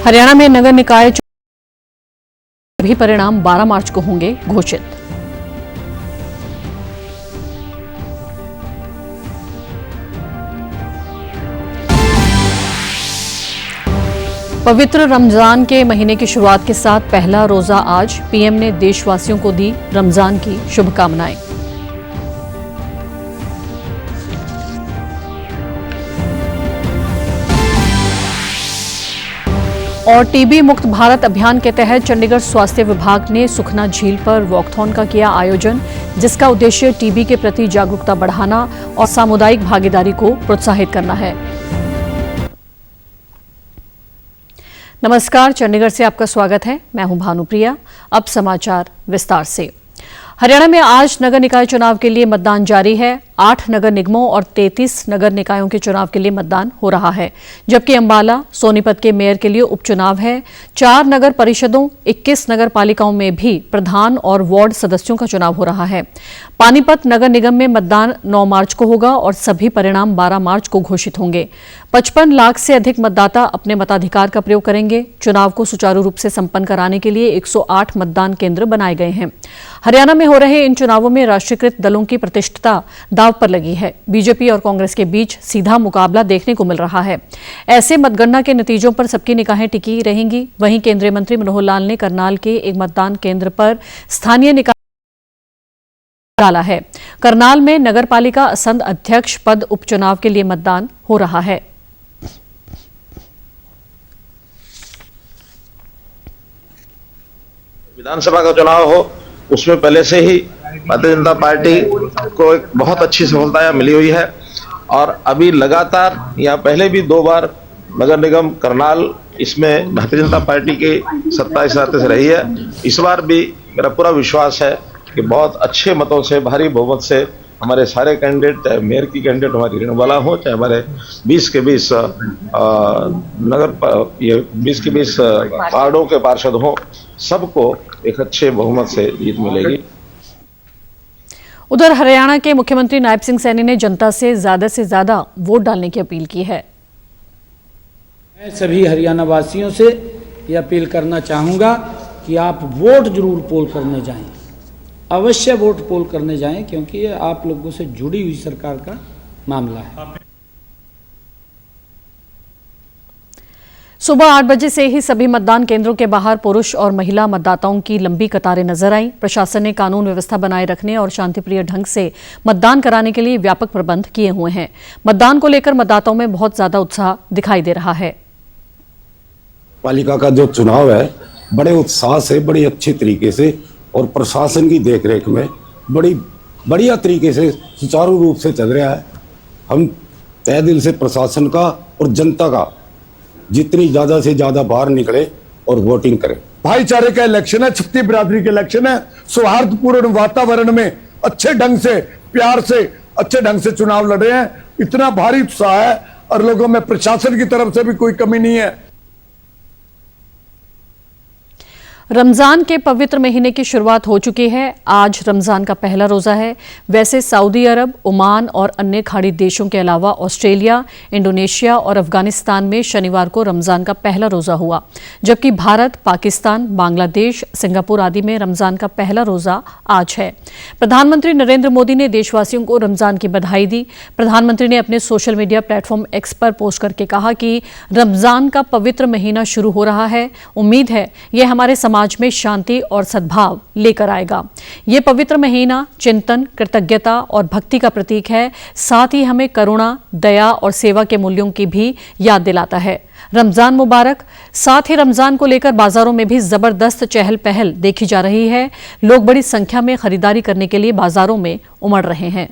हरियाणा में नगर निकाय सभी परिणाम 12 मार्च को होंगे घोषित। पवित्र रमजान के महीने की शुरुआत के साथ पहला रोजा आज। पीएम ने देशवासियों को दी रमजान की शुभकामनाएं। और टीबी मुक्त भारत अभियान के तहत चंडीगढ़ स्वास्थ्य विभाग ने सुखना झील पर वॉकथॉन का किया आयोजन, जिसका उद्देश्य टीबी के प्रति जागरूकता बढ़ाना और सामुदायिक भागीदारी को प्रोत्साहित करना है। नमस्कार, चंडीगढ़ से आपका स्वागत है। मैं हूं भानुप्रिया। अब समाचार विस्तार से। हरियाणा में आज नगर निकाय चुनाव के लिए मतदान जारी है। 8 नगर निगमों और 33 नगर निकायों के चुनाव के लिए मतदान हो रहा है, जबकि अंबाला, सोनीपत के मेयर के लिए उपचुनाव है। 4 नगर परिषदों, 21 नगर पालिकाओं में भी प्रधान और वार्ड सदस्यों का चुनाव हो रहा है। पानीपत नगर निगम में मतदान 9 मार्च को होगा और सभी परिणाम 12 मार्च को घोषित होंगे। 55 लाख से अधिक मतदाता अपने मताधिकार का प्रयोग करेंगे। चुनाव को सुचारू रूप से संपन्न कराने के लिए 108 मतदान केंद्र बनाए गए हैं। हरियाणा में हो रहे इन चुनावों में राष्ट्रीयकृत दलों की प्रतिष्ठा दांव पर लगी है। बीजेपी और कांग्रेस के बीच सीधा मुकाबला देखने को मिल रहा है। ऐसे मतगणना के नतीजों पर सबकी निगाहें टिकी रहेंगी। वहीं केंद्रीय मंत्री मनोहर लाल ने करनाल के एक मतदान केंद्र पर स्थानीय निकाय डाला है। करनाल में नगरपालिका असंध अध्यक्ष पद उपचुनाव के लिए मतदान हो रहा है। विधानसभा का चुनाव हो, उसमें पहले से ही भारतीय जनता पार्टी को एक बहुत अच्छी सफलता मिली हुई है और अभी लगातार या पहले भी 2 बार नगर निगम करनाल इसमें भारतीय जनता पार्टी की सत्ता इस रास्ते से रही है। इस बार भी मेरा पूरा विश्वास है कि बहुत अच्छे मतों से, भारी बहुमत से हमारे सारे कैंडिडेट, चाहे मेयर की कैंडिडेट हमारी रेणुबाला हो, चाहे हमारे 20 के 20 वार्डों के पार्षद हों, सबको एक अच्छे बहुमत से जीत मिलेगी। उधर हरियाणा के मुख्यमंत्री नायब सिंह सैनी ने जनता से ज्यादा वोट डालने की अपील की है। मैं सभी हरियाणा वासियों से ये अपील करना चाहूँगा कि आप वोट जरूर पोल करने जाएं, अवश्य वोट पोल करने जाएं, क्योंकि ये आप लोगों से जुड़ी हुई सरकार का मामला है। सुबह 8 बजे से ही सभी मतदान केंद्रों के बाहर पुरुष और महिला मतदाताओं की लंबी कतारें नजर आईं। प्रशासन ने कानून व्यवस्था बनाए रखने और शांतिप्रिय ढंग से मतदान कराने के लिए व्यापक प्रबंध किए हुए हैं। मतदान को लेकर मतदाताओं में बहुत ज्यादा उत्साह दिखाई दे रहा है। पालिका का जो चुनाव है बड़े उत्साह से, बड़ी अच्छी तरीके से और प्रशासन की देखरेख में बड़ी बढ़िया तरीके से सुचारू रूप से चल रहा है। हम तहे दिल से प्रशासन का और जनता का जितनी ज्यादा से ज्यादा बाहर निकले और वोटिंग करें। भाईचारे का इलेक्शन है, छत्ती बिरादरी का इलेक्शन है। सौहार्दपूर्ण वातावरण में अच्छे ढंग से, प्यार से, अच्छे ढंग से चुनाव लड़ रहे हैं। इतना भारी उत्साह है और लोगों में प्रशासन की तरफ से भी कोई कमी नहीं है। रमजान के पवित्र महीने की शुरुआत हो चुकी है। आज रमजान का पहला रोजा है। वैसे सऊदी अरब, ओमान और अन्य खाड़ी देशों के अलावा ऑस्ट्रेलिया, इंडोनेशिया और अफगानिस्तान में शनिवार को रमजान का पहला रोजा हुआ, जबकि भारत, पाकिस्तान, बांग्लादेश, सिंगापुर आदि में रमजान का पहला रोजा आज है। प्रधानमंत्री नरेंद्र मोदी ने देशवासियों को रमजान की बधाई दी। प्रधानमंत्री ने अपने सोशल मीडिया प्लेटफॉर्म एक्स पर पोस्ट करके कहा कि रमजान का पवित्र महीना शुरू हो रहा है। उम्मीद है यह हमारे समाज में शांति और सद्भाव लेकर आएगा। ये पवित्र महीना चिंतन, कृतज्ञता और भक्ति का प्रतीक है। साथ ही हमें करुणा, दया और सेवा के मूल्यों की भी याद दिलाता है। रमजान मुबारक। साथ ही रमजान को लेकर बाजारों में भी जबरदस्त चहल पहल देखी जा रही है। लोग बड़ी संख्या में खरीदारी करने के लिए बाजारों में उमड़ रहे हैं।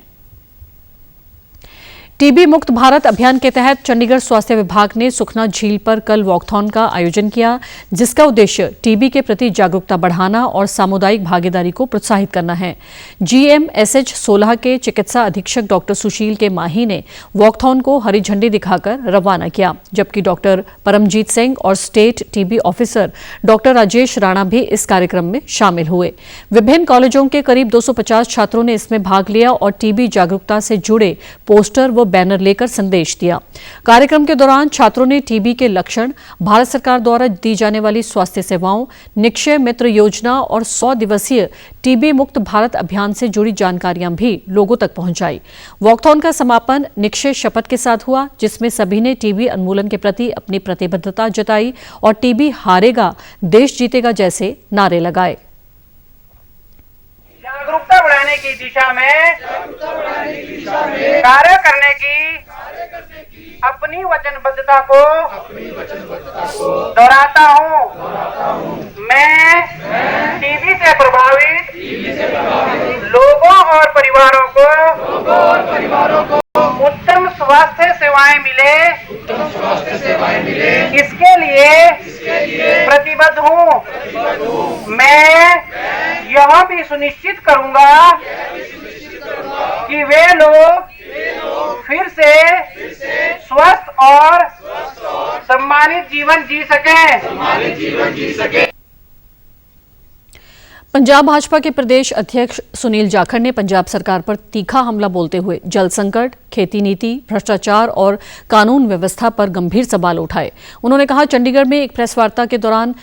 टीबी मुक्त भारत अभियान के तहत चंडीगढ़ स्वास्थ्य विभाग ने सुखना झील पर कल वॉकथॉन का आयोजन किया, जिसका उद्देश्य टीबी के प्रति जागरूकता बढ़ाना और सामुदायिक भागीदारी को प्रोत्साहित करना है। GMSH 16 के चिकित्सा अधीक्षक डॉक्टर सुशील के माही ने वॉकथॉन को हरी झंडी दिखाकर रवाना किया, जबकि डॉक्टर परमजीत सिंह और state TB officer doctor Rajesh Rana भी इस कार्यक्रम में शामिल हुए। विभिन्न कॉलेजों के करीब 250 छात्रों ने इसमें भाग लिया और टीबी जागरूकता से जुड़े पोस्टर व बैनर लेकर संदेश दिया। कार्यक्रम के दौरान छात्रों ने टीबी के लक्षण, भारत सरकार द्वारा दी जाने वाली स्वास्थ्य सेवाओं, निक्षय मित्र योजना और 100 दिवसीय टीबी मुक्त भारत अभियान से जुड़ी जानकारियां भी लोगों तक पहुंचाई। वॉकथॉन का समापन निक्षय शपथ के साथ हुआ, जिसमें सभी ने टीबी उन्मूलन के प्रति अपनी प्रतिबद्धता जताई और टीबी हारेगा देश जीतेगा जैसे नारे लगाए। जागरूकता बढ़ाने की दिशा में कार्य करने की अपनी वचनबद्धता को दोहराता हूँ। मैं टीबी से प्रभावित लोगों और परिवारों को उत्तम स्वास्थ्य सेवाएं मिले इसके लिए प्रतिबद्ध हूँ। मैं यह भी सुनिश्चित करूंगा कि वे लोग फिर से स्वस्थ और सम्मानित जीवन जी सकें। पंजाब भाजपा के प्रदेश अध्यक्ष सुनील जाखड़ ने पंजाब सरकार पर तीखा हमला बोलते हुए जल संकट, खेती नीति, भ्रष्टाचार और कानून व्यवस्था पर गंभीर सवाल उठाए। उन्होंने कहा, चंडीगढ़ में एक प्रेस वार्ता के दौरान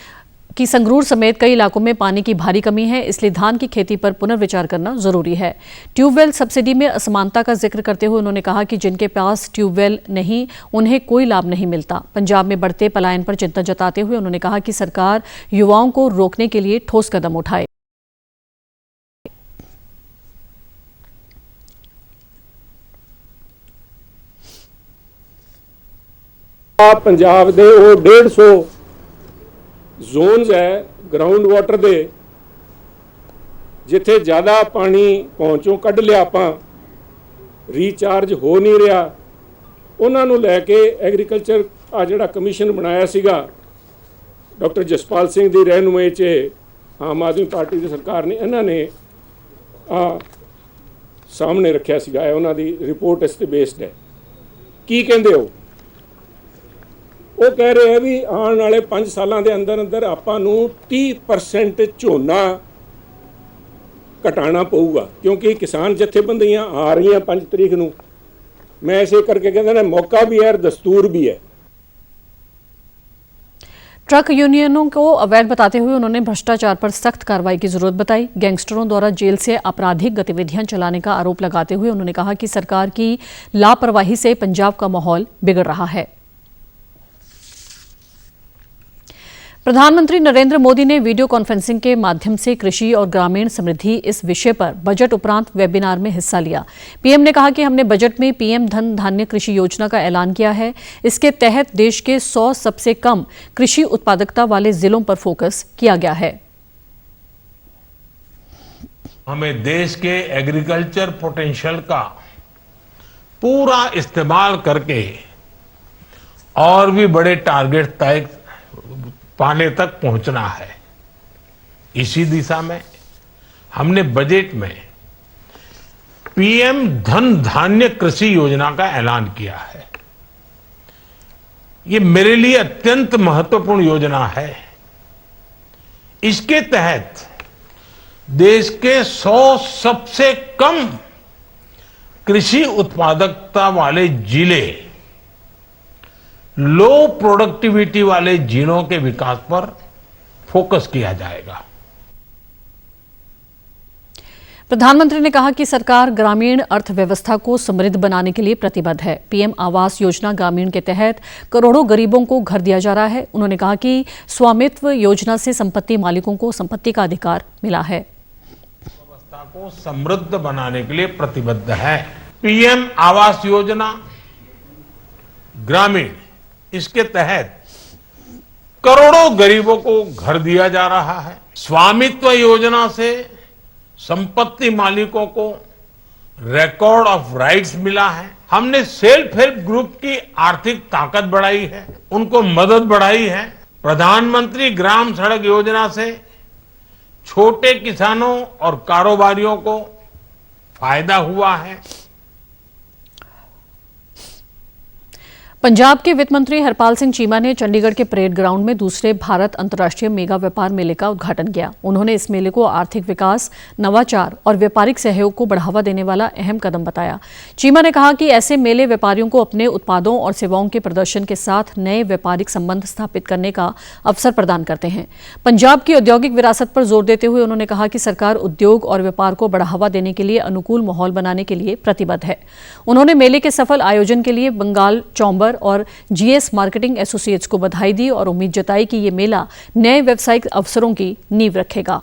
कि संगरूर समेत कई इलाकों में पानी की भारी कमी है, इसलिए धान की खेती पर पुनर्विचार करना जरूरी है। ट्यूबवेल सब्सिडी में असमानता का जिक्र करते हुए उन्होंने कहा कि जिनके पास ट्यूबवेल नहीं, उन्हें कोई लाभ नहीं मिलता। पंजाब में बढ़ते पलायन पर चिंता जताते हुए उन्होंने कहा कि सरकार युवाओं को रोकने के लिए ठोस कदम उठाए। पंजाब दे वो 150 जोन्स है ग्राउंड वाटर दे जिथे ज़्यादा पानी पहुँचों कढ़ लिया आपां रीचार्ज हो नहीं रहा, उन्होंने लैके एग्रीकल्चर आ जिहड़ा कमीशन बनाया सीगा डॉक्टर जसपाल सिंह की रहनुमाई च आम आदमी पार्टी की सरकार ने इन्होंने सामने रखा सीगा, उन्होंने रिपोर्ट इस ते बेस्ड है। की कहते हो वो कह रहे हैं भी आने वाले 5 सालों के अंदर अंदर आपां नूं 30% झोना घटाना पऊगा, क्योंकि किसान जथेबंदियां आ रही हैं 5 तरीक नूं। मैं ऐसे करके कहता ना मौका भी है और दस्तूर भी है। ट्रक यूनियनों को अवैध बताते हुए उन्होंने भ्रष्टाचार पर सख्त कार्रवाई की जरूरत बताई। गैंगस्टरों द्वारा जेल से आपराधिक गतिविधियां चलाने का आरोप लगाते हुए उन्होंने कहा कि सरकार की लापरवाही से पंजाब का माहौल बिगड़ रहा है। प्रधानमंत्री नरेंद्र मोदी ने वीडियो कॉन्फ्रेंसिंग के माध्यम से कृषि और ग्रामीण समृद्धि इस विषय पर बजट उपरांत वेबिनार में हिस्सा लिया। पीएम ने कहा कि हमने बजट में पीएम धन धान्य कृषि योजना का ऐलान किया है। इसके तहत देश के 100 सबसे कम कृषि उत्पादकता वाले जिलों पर फोकस किया गया है। हमें देश के एग्रीकल्चर पोटेंशियल का पूरा इस्तेमाल करके और भी बड़े टारगेट तय पाने तक पहुंचना है। इसी दिशा में हमने बजट में पीएम धन धान्य कृषि योजना का ऐलान किया है। ये मेरे लिए अत्यंत महत्वपूर्ण योजना है। इसके तहत देश के 100 सबसे कम कृषि उत्पादकता वाले जिले, लो प्रोडक्टिविटी वाले जिलों के विकास पर फोकस किया जाएगा। प्रधानमंत्री ने कहा कि सरकार ग्रामीण अर्थव्यवस्था को समृद्ध बनाने के लिए प्रतिबद्ध है। पीएम आवास योजना ग्रामीण के तहत करोड़ों गरीबों को घर दिया जा रहा है। उन्होंने कहा कि स्वामित्व योजना से संपत्ति मालिकों को संपत्ति का अधिकार मिला है। व्यवस्था को समृद्ध बनाने के लिए प्रतिबद्ध है। पीएम आवास योजना ग्रामीण, इसके तहत करोड़ों गरीबों को घर दिया जा रहा है। स्वामित्व योजना से संपत्ति मालिकों को रिकॉर्ड ऑफ राइट्स मिला है। हमने सेल्फ हेल्प ग्रुप की आर्थिक ताकत बढ़ाई है, उनको मदद बढ़ाई है। प्रधानमंत्री ग्राम सड़क योजना से छोटे किसानों और कारोबारियों को फायदा हुआ है। पंजाब के वित्त मंत्री हरपाल सिंह चीमा ने चंडीगढ़ के परेड ग्राउंड में दूसरे भारत अंतर्राष्ट्रीय मेगा व्यापार मेले का उद्घाटन किया। उन्होंने इस मेले को आर्थिक विकास, नवाचार और व्यापारिक सहयोग को बढ़ावा देने वाला अहम कदम बताया। चीमा ने कहा कि ऐसे मेले व्यापारियों को अपने उत्पादों और सेवाओं के प्रदर्शन के साथ नए व्यापारिक संबंध स्थापित करने का अवसर प्रदान करते हैं। पंजाब की औद्योगिक विरासत पर जोर देते हुए उन्होंने कहा कि सरकार उद्योग और व्यापार को बढ़ावा देने के लिए अनुकूल माहौल बनाने के लिए प्रतिबद्ध है। उन्होंने मेले के सफल आयोजन के लिए बंगाल चौंबर और जीएस मार्केटिंग एसोसिएट्स को बधाई दी और उम्मीद जताई कि ये मेला नए व्यावसायिक अवसरों की नींव रखेगा।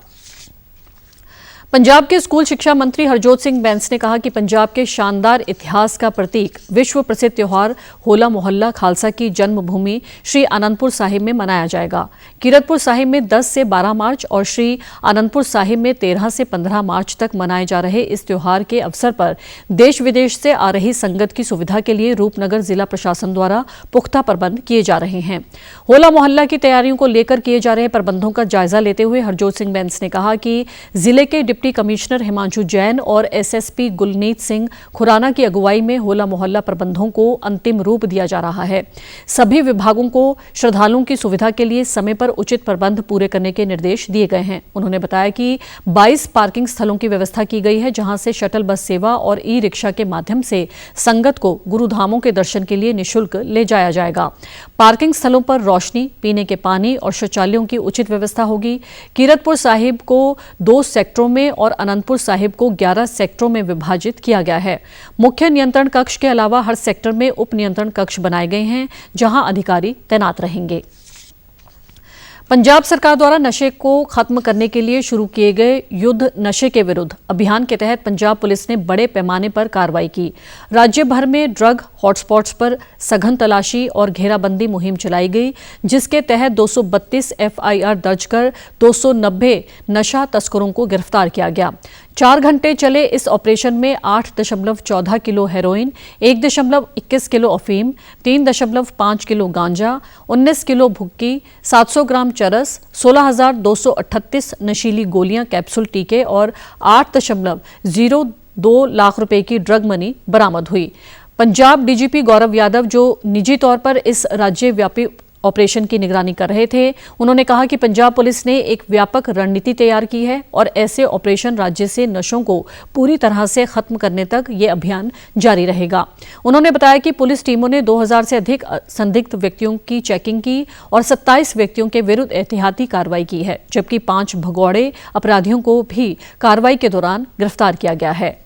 पंजाब के स्कूल शिक्षा मंत्री हरजोत सिंह बैंस ने कहा कि पंजाब के शानदार इतिहास का प्रतीक विश्व प्रसिद्ध त्योहार होला मोहल्ला खालसा की जन्मभूमि श्री आनंदपुर साहिब में मनाया जाएगा। कीरतपुर साहिब में 10 से 12 मार्च और श्री आनंदपुर साहिब में 13 से 15 मार्च तक मनाए जा रहे इस त्योहार के अवसर पर देश विदेश से आ रही संगत की सुविधा के लिए रूपनगर जिला प्रशासन द्वारा पुख्ता प्रबंध किए जा रहे हैं। होला मोहल्ला की तैयारियों को लेकर किए जा रहे प्रबंधों का जायजा लेते हुए हरजोत सिंह बैंस ने कहा कि जिले के डिप्टी कमिश्नर हिमांशु जैन और एसएसपी गुलनीत सिंह खुराना की अगुवाई में होला मोहल्ला प्रबंधों को अंतिम रूप दिया जा रहा है। सभी विभागों को श्रद्धालुओं की सुविधा के लिए समय पर उचित प्रबंध पूरे करने के निर्देश दिए गए हैं। उन्होंने बताया कि 22 पार्किंग स्थलों की व्यवस्था की गई है, जहां से शटल बस सेवा और ई रिक्शा के माध्यम से संगत को गुरुधामों के दर्शन के लिए निःशुल्क ले जाया जाएगा। पार्किंग स्थलों पर रोशनी, पीने के पानी और शौचालयों की उचित व्यवस्था होगी। कीरतपुर साहिब को 2 सेक्टरों में और अनंतपुर साहिब को 11 सेक्टरों में विभाजित किया गया है। मुख्य नियंत्रण कक्ष के अलावा हर सेक्टर में उप नियंत्रण कक्ष बनाए गए हैं, जहां अधिकारी तैनात रहेंगे। पंजाब सरकार द्वारा नशे को खत्म करने के लिए शुरू किए गए युद्ध नशे के विरुद्ध अभियान के तहत पंजाब पुलिस ने बड़े पैमाने पर कार्रवाई की। राज्य भर में ड्रग हॉटस्पॉट्स पर सघन तलाशी और घेराबंदी मुहिम चलाई गई, जिसके तहत 232 एफआईआर दर्ज कर 290 नशा तस्करों को गिरफ्तार किया गया। 4 घंटे चले इस ऑपरेशन में 8.14 किलो हेरोइन, 1.21 किलो अफीम, 3.5 किलो गांजा, 19 किलो भुक्की, 700 ग्राम चरस, 16,238 नशीली गोलियां, कैप्सूल, टीके और 8.02 लाख रुपए की ड्रग मनी बरामद हुई। पंजाब डीजीपी गौरव यादव, जो निजी तौर पर इस राज्यव्यापी ऑपरेशन की निगरानी कर रहे थे, उन्होंने कहा कि पंजाब पुलिस ने एक व्यापक रणनीति तैयार की है और ऐसे ऑपरेशन राज्य से नशों को पूरी तरह से खत्म करने तक ये अभियान जारी रहेगा। उन्होंने बताया कि पुलिस टीमों ने 2000 से अधिक संदिग्ध व्यक्तियों की चेकिंग की और 27 व्यक्तियों के विरुद्ध एहतियाती कार्रवाई की है, जबकि 5 भगौड़े अपराधियों को भी कार्रवाई के दौरान गिरफ्तार किया गया है।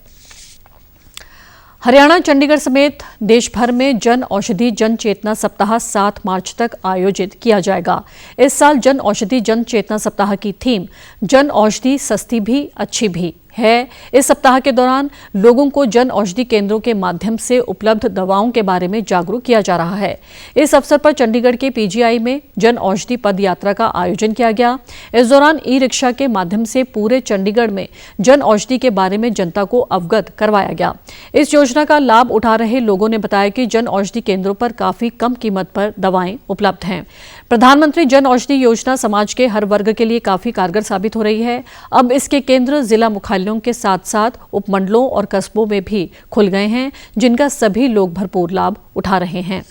हरियाणा, चंडीगढ़ समेत देश भर में जन औषधि जन चेतना सप्ताह 7 मार्च तक आयोजित किया जाएगा। इस साल जन औषधि जन चेतना सप्ताह की थीम जन औषधि सस्ती भी अच्छी भी है। इस सप्ताह के दौरान लोगों को जन औषधि केंद्रों के माध्यम से उपलब्ध दवाओं के बारे में जागरूक किया जा रहा है। इस अवसर पर चंडीगढ़ के पीजीआई में जन औषधि पद यात्रा का आयोजन किया गया। इस दौरान ई रिक्शा के माध्यम से पूरे चंडीगढ़ में जन औषधि के बारे में जनता को अवगत करवाया गया। इस योजना का लाभ उठा रहे लोगों ने बताया कि जन औषधि केंद्रों पर काफी कम कीमत पर दवाएं उपलब्ध हैं। प्रधानमंत्री जन औषधि योजना समाज के हर वर्ग के लिए काफी कारगर साबित हो रही है। अब इसके केंद्र जिला मुख्यालयों के साथ साथ उपमंडलों और कस्बों में भी खुल गए हैं, जिनका सभी लोग भरपूर लाभ उठा रहे हैं।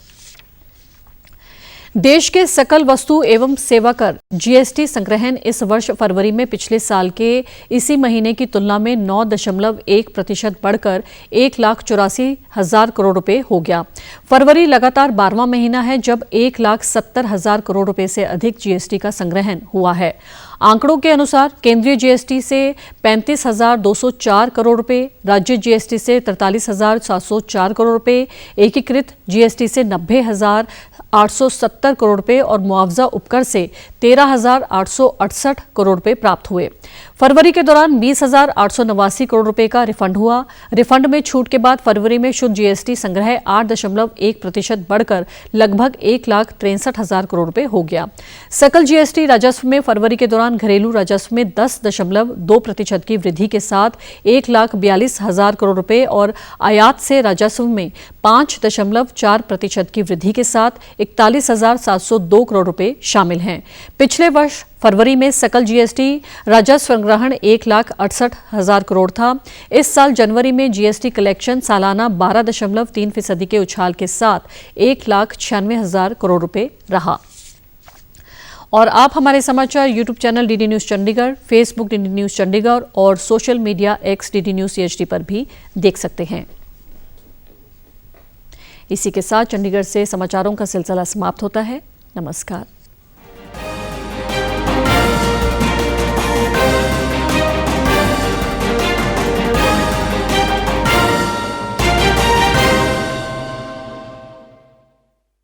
देश के सकल वस्तु एवं सेवा कर जीएसटी संग्रहण इस वर्ष फरवरी में पिछले साल के इसी महीने की तुलना में 9.1% बढ़कर 1,84,000 करोड़ रुपए हो गया। फरवरी लगातार 12वां महीना है जब 1,70,000 करोड़ रुपए से अधिक जीएसटी का संग्रहण हुआ है। आंकड़ों के अनुसार केंद्रीय जीएसटी से 35,204 करोड़ रुपए, राज्य जीएसटी से 43,704 करोड़ रुपए, एकीकृत जीएसटी से 90,870 करोड़ रुपए और मुआवजा उपकर से 13,868 करोड़ रुपए प्राप्त हुए। फरवरी के दौरान 20,889 करोड़ रुपए का रिफंड हुआ। रिफंड में छूट के बाद फरवरी में शुद्ध जीएसटी संग्रह 8.1% बढ़कर लगभग 1,63,000 करोड़ रुपए हो गया। सकल जीएसटी राजस्व में फरवरी के दौरान घरेलू राजस्व में 10.2% की वृद्धि के साथ 1,42,000 करोड़ रुपए और आयात से राजस्व में 5.4% की वृद्धि के साथ 41,702 करोड़ रुपए शामिल हैं। पिछले वर्ष फरवरी में सकल जीएसटी राजस्व संग्रहण 1,68,000 करोड़ था। इस साल जनवरी में जीएसटी कलेक्शन सालाना 12.3% के उछाल के साथ 1,96,000 करोड़ रुपए रहा। और आप हमारे समाचार YouTube channel DD news Chandigarh, Facebook DD news Chandigarh और social media X DD news CHD पर भी देख सकते हैं। इसी के साथ चंडीगढ़ से समाचारों का सिलसिला समाप्त होता है। नमस्कार।